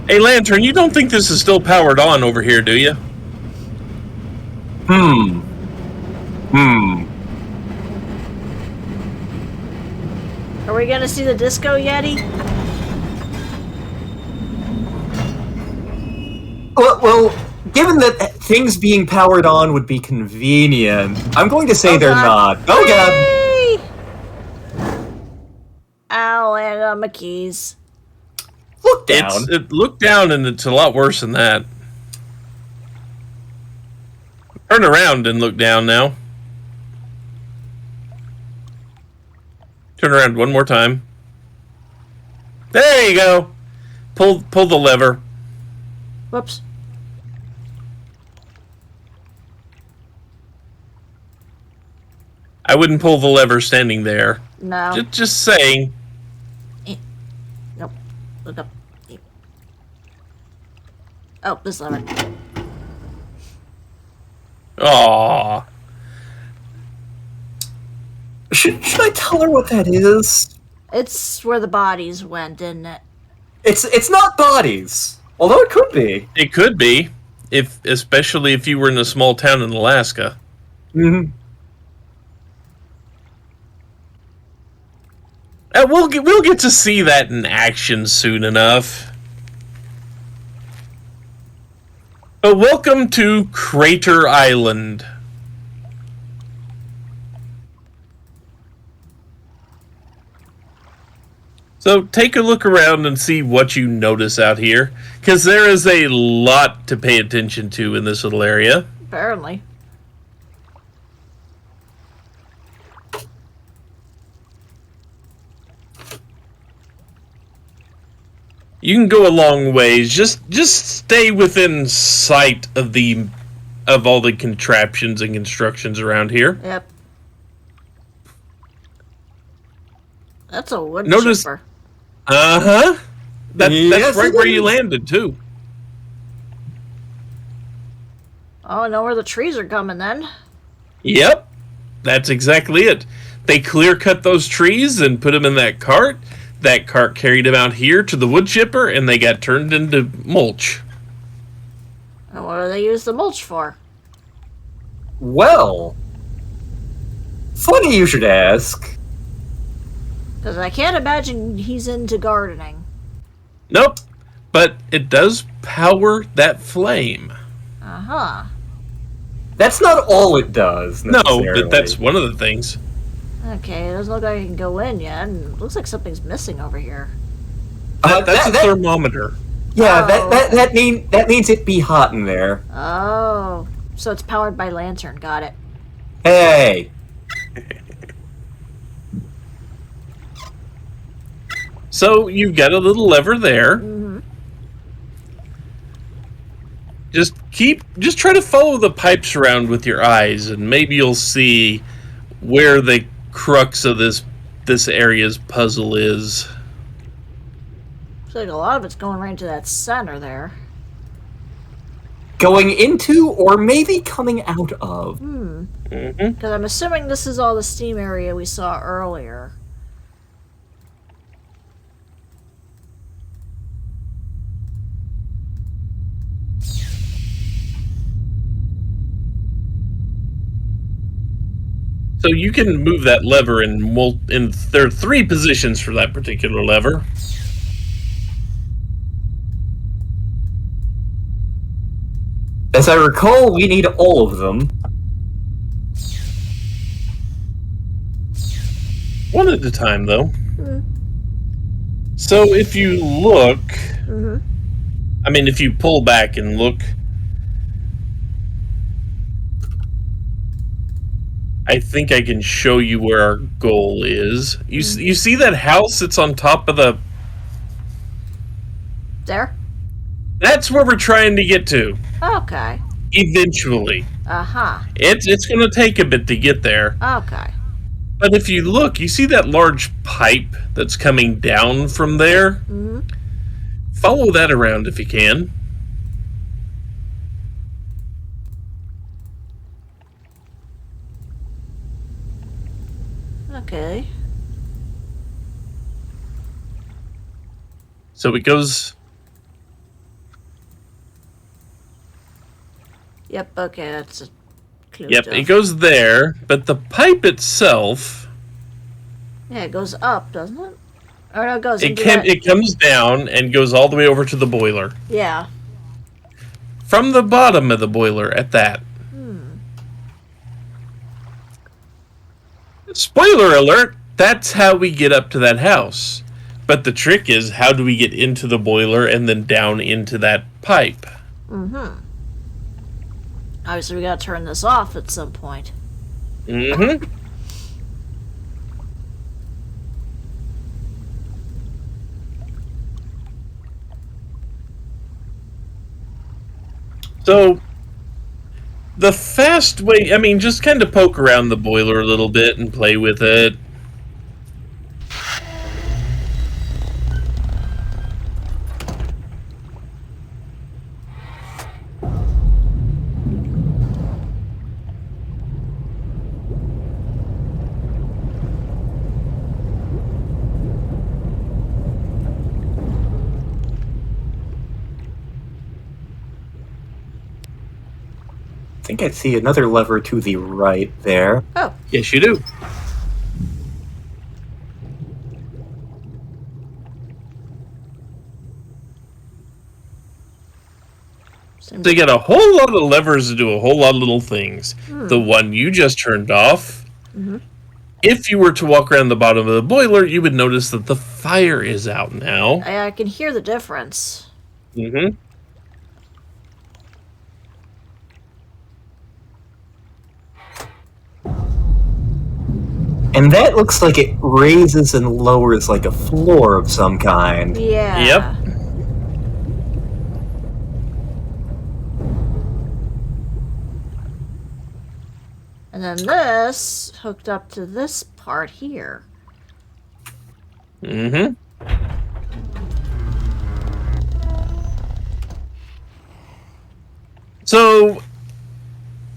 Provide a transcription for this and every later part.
Hey, Lantern, you don't think this is still powered on over here, do you? Are we gonna see the Disco Yeti? Well, given that things being powered on would be convenient, I'm going to say Oh, they're God. not. Oh god! Whee! Ow, landed on my keys. Look down. Look down, and it's a lot worse than that. Turn around and look down now. Turn around one more time. There you go. Pull the lever. Whoops. I wouldn't pull the lever standing there. No. Just saying. Nope. Look up. Oh, this lever. Aww. Should I tell her what that is? It's where the bodies went, isn't it? It's not bodies. Although it could be. It could be, especially if you were in a small town in Alaska. Mm-hmm. We'll get to see that in action soon enough. But welcome to Crater Island. So take a look around and see what you notice out here, because there is a lot to pay attention to in this little area. Apparently. You can go a long ways. Just stay within sight of all the contraptions and constructions around here. Yep. That's a wood Notice. chipper. Uh-huh. Yes, That's right it where you is. landed, too. Oh, I know where the trees are coming then. Yep. That's exactly it. They clear-cut those trees and put them in that cart. That cart carried them out here to the wood chipper, and they got turned into mulch. And what do they use the mulch for? Well, funny you should ask. Because I can't imagine he's into gardening. Nope. But it does power that flame. Uh-huh. That's not all it does, No, necessarily. but that's one of the things. Okay, it doesn't look like I can go in yet, and it looks like something's missing over here. That's a thermometer. Yeah, Oh. that means it be hot in there. Oh, so it's powered by lantern. Got it. Hey, So you've got a little lever there. Mm-hmm. Just try to follow the pipes around with your eyes, and maybe you'll see where the crux of this area's puzzle is. Looks like a lot of it's going right into that center there. going into or maybe coming out of. Because I'm assuming this is all the steam area we saw earlier. So you can move that lever in there are 3 positions for that particular lever. As I recall, we need all of them. One at a time, though. So if you look, I mean, if you pull back and look, I think I can show you where our goal is. You see that house that's on top of the... There? That's where we're trying to get to, Okay. eventually. Uh-huh. It's going to take a bit to get there. Okay. But if you look, you see that large pipe that's coming down from there? Follow that around if you can. Okay. So it goes Yep, okay, that's a clue. Yep, it goes there, but the pipe itself... Yeah, it goes up, doesn't it? Or no, it goes It comes down and goes all the way over to the boiler. Yeah. From the bottom of the boiler, at that. Spoiler alert, that's how we get up to that house. But the trick is, how do we get into the boiler and then down into that pipe? Mm-hmm. Obviously, we gotta turn this off at some point. Mm-hmm. So, the fast way, I mean, just kind of poke around the boiler a little bit and play with it. I think I see another lever to the right there. Oh. Yes, you do. So you got a whole lot of levers to do a whole lot of little things. The one you just turned off, if you were to walk around the bottom of the boiler, you would notice that the fire is out now. I can hear the difference. Mm-hmm. And that looks like it raises and lowers like a floor of some kind. Yeah. Yep. And then this hooked up to this part here. Mm-hmm. So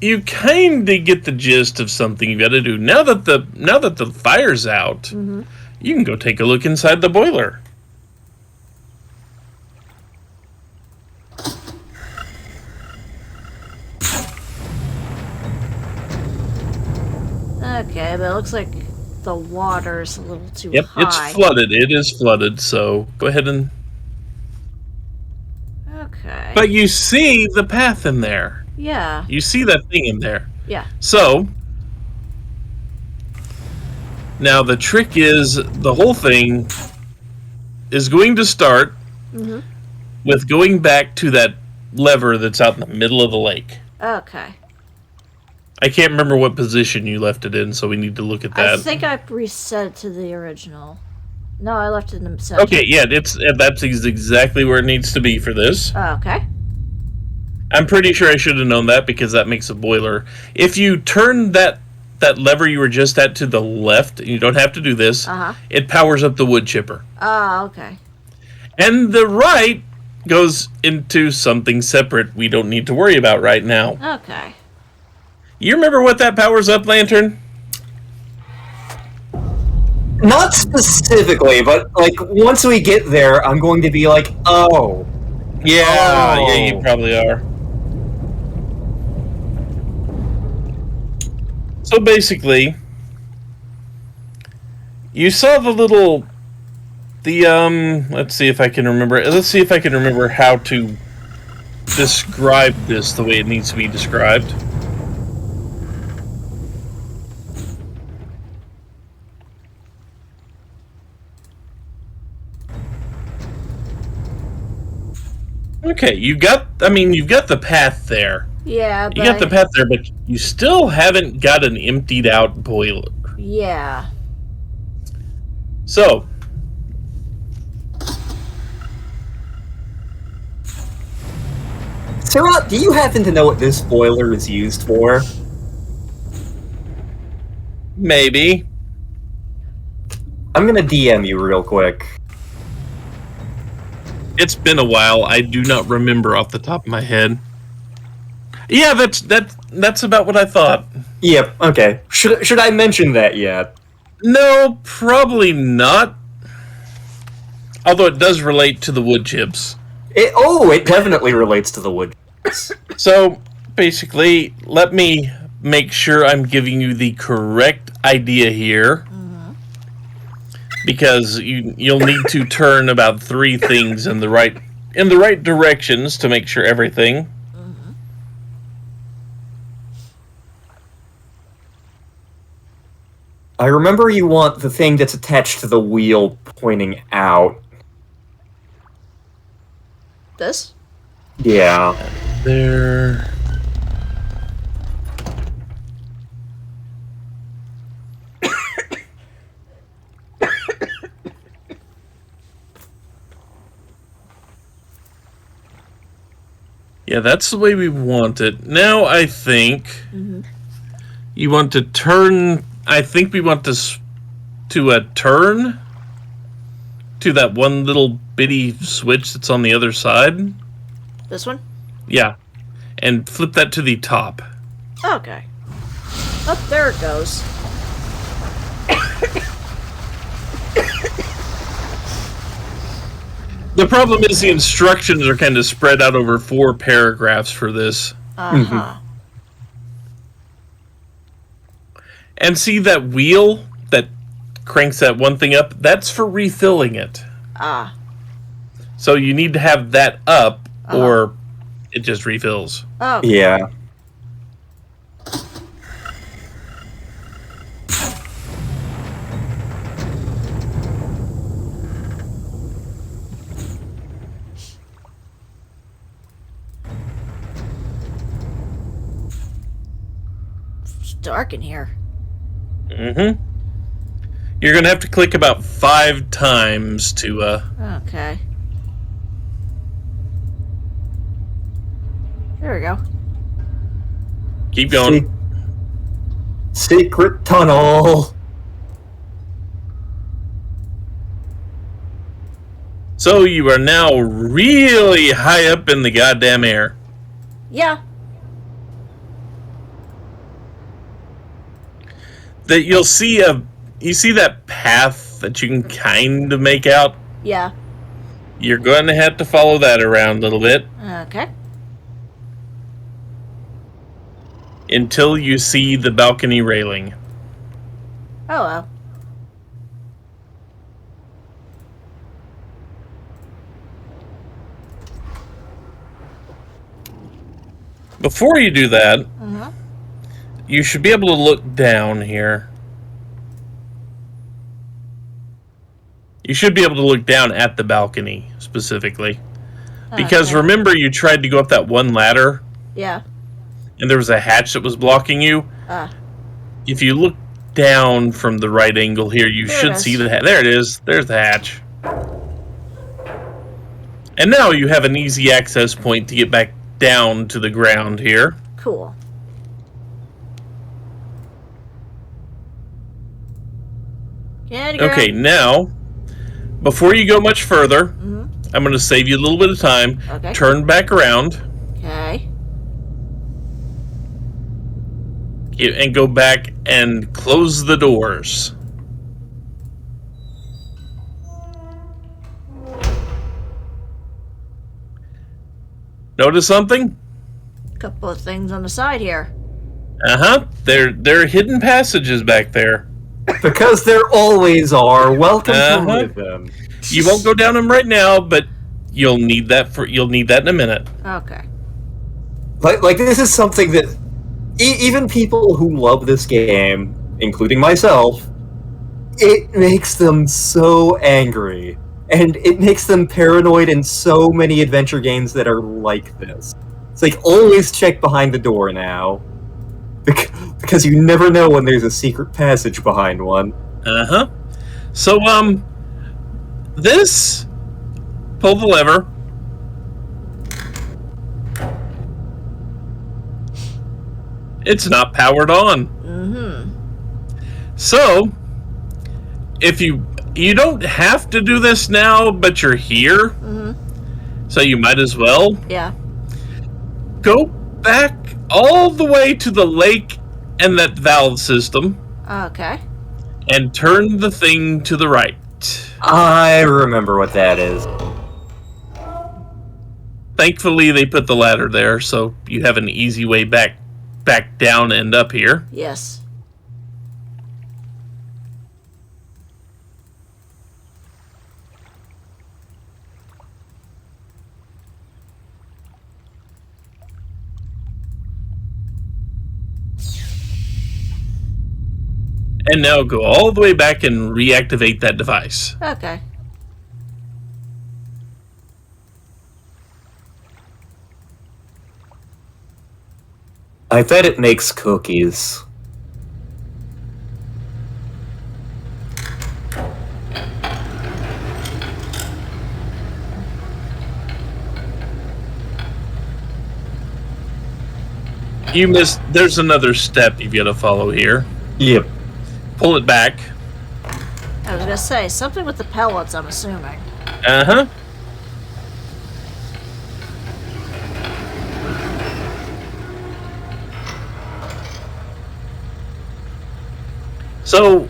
you kind of get the gist of something you got to do. Now that the fire's out, you can go take a look inside the boiler. Okay, but it looks like the water's a little too Yep, high. it's flooded. It is flooded, so go ahead and... Okay. But you see the path in there. Yeah. You see that thing in there. Yeah. So, now the trick is, the whole thing is going to start with going back to that lever that's out in the middle of the lake. Okay. I can't remember what position you left it in, so we need to look at that. I think I reset it to the original. No, I left it in the center. Okay, yeah, that's exactly where it needs to be for this. Okay. I'm pretty sure I should have known that because that makes a boiler. If you turn that lever you were just at to the left, you don't have to do this, it powers up the wood chipper. Oh, okay. And the right goes into something separate we don't need to worry about right now. Okay. You remember what that powers up, Lantern? Not specifically, but like once we get there, I'm going to be like, oh. Yeah, you probably are. So basically, you saw let's see if I can remember how to describe this the way it needs to be described. Okay, you've got the path there. Yeah, but You got the path there, but you still haven't got an emptied out boiler. Yeah. So, Sarah, do you happen to know what this boiler is used for? maybe. I'm gonna DM you real quick. It's been a while. I do not remember off the top of my head. Yeah, that's about what I thought. Yep, okay. Should I mention that yet? No, probably not. Although it does relate to the wood chips. It definitely relates to the wood. So, basically, let me make sure I'm giving you the correct idea here. Because you'll need to turn about 3 things in the right directions to make sure everything. I remember you want the thing that's attached to the wheel pointing out. This? Yeah. There. Yeah, that's the way we want it. Now I think you want to turn. I think we want this to a turn to that one little bitty switch that's on the other side. This one? Yeah, and flip that to the top. Okay. Oh, there it goes. The problem is the instructions are kind of spread out over 4 paragraphs for this. And see that wheel that cranks that one thing up? That's for refilling it. So you need to have that up, or it just refills. Oh. Yeah. It's dark in here. Mm-hmm. You're going to have to click about 5 times to, Okay. There we go. keep going. Secret tunnel. So you are now really high up in the goddamn air. Yeah. That you see that path that you can kind of make out? Yeah. You're going to have to follow that around a little bit Okay. until you see the balcony railing. Oh well. Before you do that, you should be able to look down here. You should be able to look down at the balcony, specifically. Because Okay. remember you tried to go up that one ladder, Yeah. and there was a hatch that was blocking you? If you look down from the right angle here, you There it should is. see the hatch. There it is. There's the hatch. And now you have an easy access point to get back down to the ground here. Cool. Candy girl. Okay, now, before you go much further, I'm going to save you a little bit of time. Okay. Turn back around Okay. and go back and close the doors. Notice something? Couple of things on the side here. There are hidden passages back there. Because there always are. Welcome to Riven. You won't go down them right now, but you'll need that in a minute. Okay. Like this is something that even people who love this game, including myself, it makes them so angry. And it makes them paranoid in so many adventure games that are like this. It's like, always check behind the door now. Because you never know when there's a secret passage behind one. So, this... Pull the lever. It's not powered on. So, if you don't have to do this now, but you're here, so you might as well. Yeah. Go back all the way to the lake and that valve system Okay. and turn the thing to the right. I remember what that is. Thankfully, they put the ladder there, so you have an easy way back down and up here. Yes. And now go all the way back and reactivate that device. Okay. I bet it makes cookies. You missed. There's another step you've got to follow here. Yep. Pull it back. I was gonna say, something with the pellets, I'm assuming. Uh-huh. So,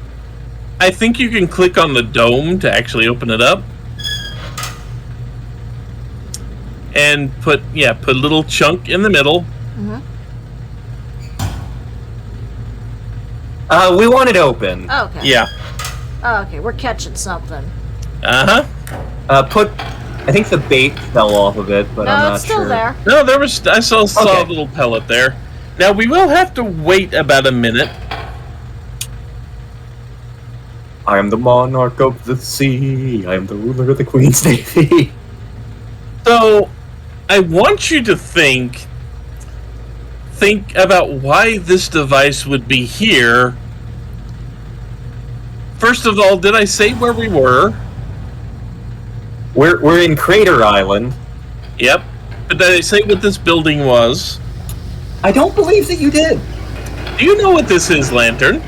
I think you can click on the dome to actually open it up. And put a little chunk in the middle. Mm-hmm. We want it open. Oh, okay. Yeah. Oh, okay, we're catching something. Uh-huh. I think the bait fell off of it, but No, I'm not it's still sure. there. No, I saw Okay. a little pellet there. Now, we will have to wait about a minute. I am the monarch of the sea. I am the ruler of the Queen's Navy. So, I want you to think about why this device would be here. First of all, did I say where we were? We're in Crater Island. Yep. But did I say what this building was? I don't believe that you did. Do you know what this is, Lantern?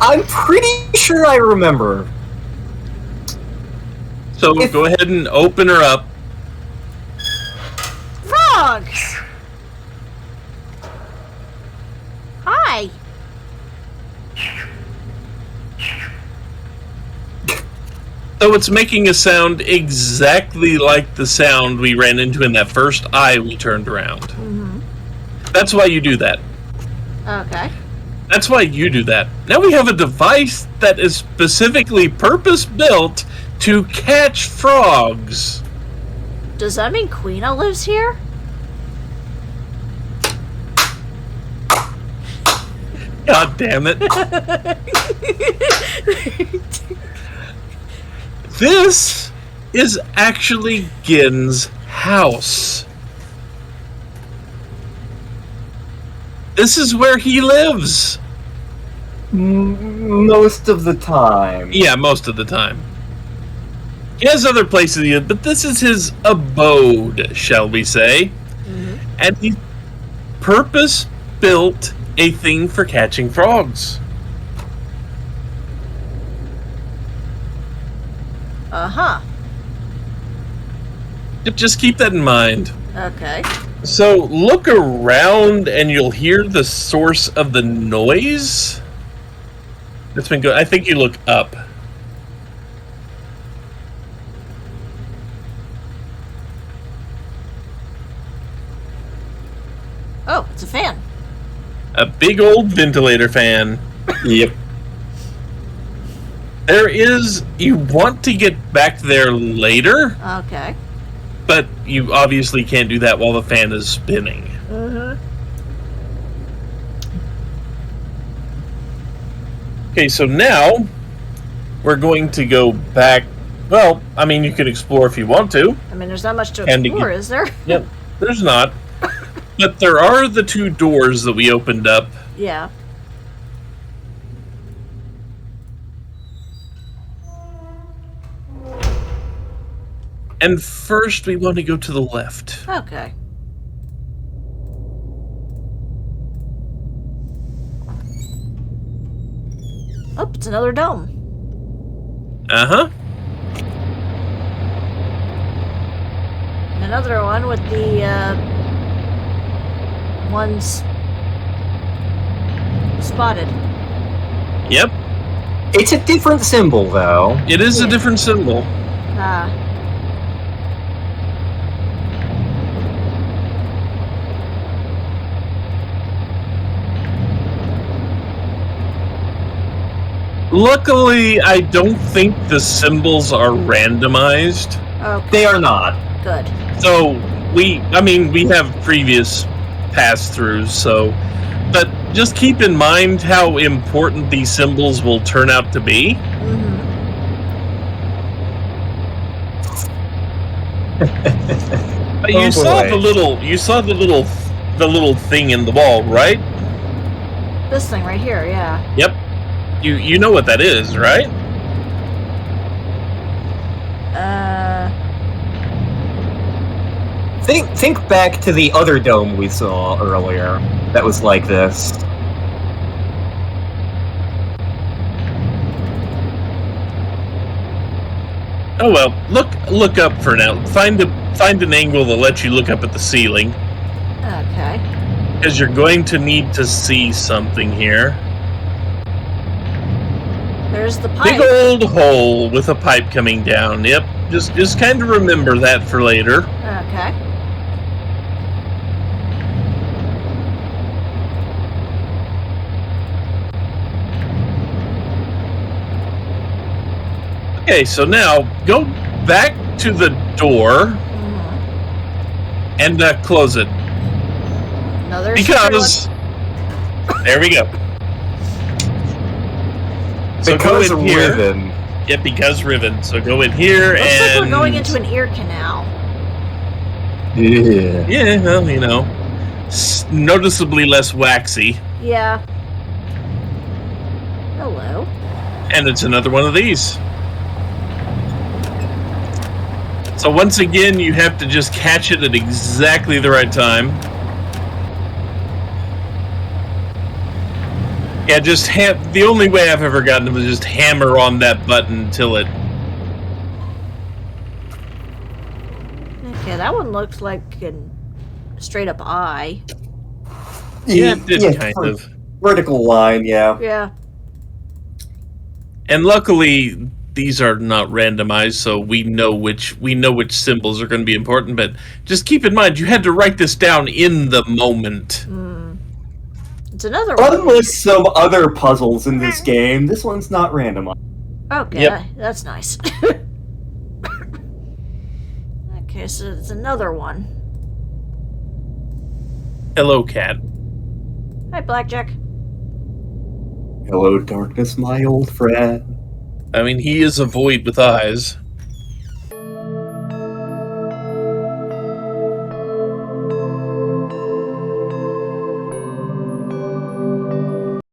I'm pretty sure I remember. So go ahead and open her up. Frogs! Hi! So it's making a sound exactly like the sound we ran into in that first eye we turned around. Mm-hmm. That's why you do that. Okay. That's why you do that. Now we have a device that is specifically purpose-built to catch frogs. Does that mean Queena lives here? God damn it. This is actually Gehn's house. This is where he lives. Most of the time. Yeah, most of the time. He has other places, but this is his abode, shall we say. Mm-hmm. And he purpose-built a thing for catching frogs. Uh-huh. Just keep that in mind. Okay. So look around and you'll hear the source of the noise. It's been good. I think you look up. Oh, it's a fan. A big old ventilator fan. Yep. You want to get back there later, Okay. but you obviously can't do that while the fan is spinning. Mm-hmm. Okay, so now we're going to go back. Well, I mean, you can explore if you want to. I mean, there's not much to And to explore, get- is there? Yep, there's not. But there are the two doors that we opened up. Yeah. And first, we want to go to the left. Okay. Oh, it's another dome. Uh-huh. And another one with the, ones spotted. Yep. It's a different symbol, though. It is a different symbol. Ah. Luckily, I don't think the symbols are randomized. Oh, They are not. good. So we have previous pass-throughs, so, but just keep in mind how important these symbols will turn out to be. Mm-hmm. But Oh, you saw boy. the little thing in the wall, right? This thing right here, yeah. Yep. You know what that is, right? Think back to the other dome we saw earlier. That was like this. Oh well, look up for now. Find an angle that lets you look up at the ceiling, Okay. because you're going to need to see something here. There's the pipe. Big old hole with a pipe coming down. Yep. Just kind of remember that for later. Okay. Okay, so now go back to the door Mm-hmm. and close it. Another Because there we go. So Because go in here. Riven. Yeah, because Riven. So go in here Looks and like we're going into an ear canal. Yeah. yeah, well, you know, noticeably less waxy. Yeah. Hello. And it's another one of these. So once again, you have to just catch it at exactly the right time. Yeah, just the only way I've ever gotten it was just hammer on that button until it... Okay, that one looks like a straight up eye. Yeah, it did kind of. Vertical line, yeah. Yeah. And luckily, these are not randomized, so we know which symbols are going to be important. But just keep in mind, you had to write this down in the moment. It's another one. Unlike some other puzzles in this game, this one's not randomized. Okay, Yep. that's nice. Okay, so it's another one. Hello, cat. Hi, Blackjack. Hello, darkness, my old friend. I mean, he is a void with eyes.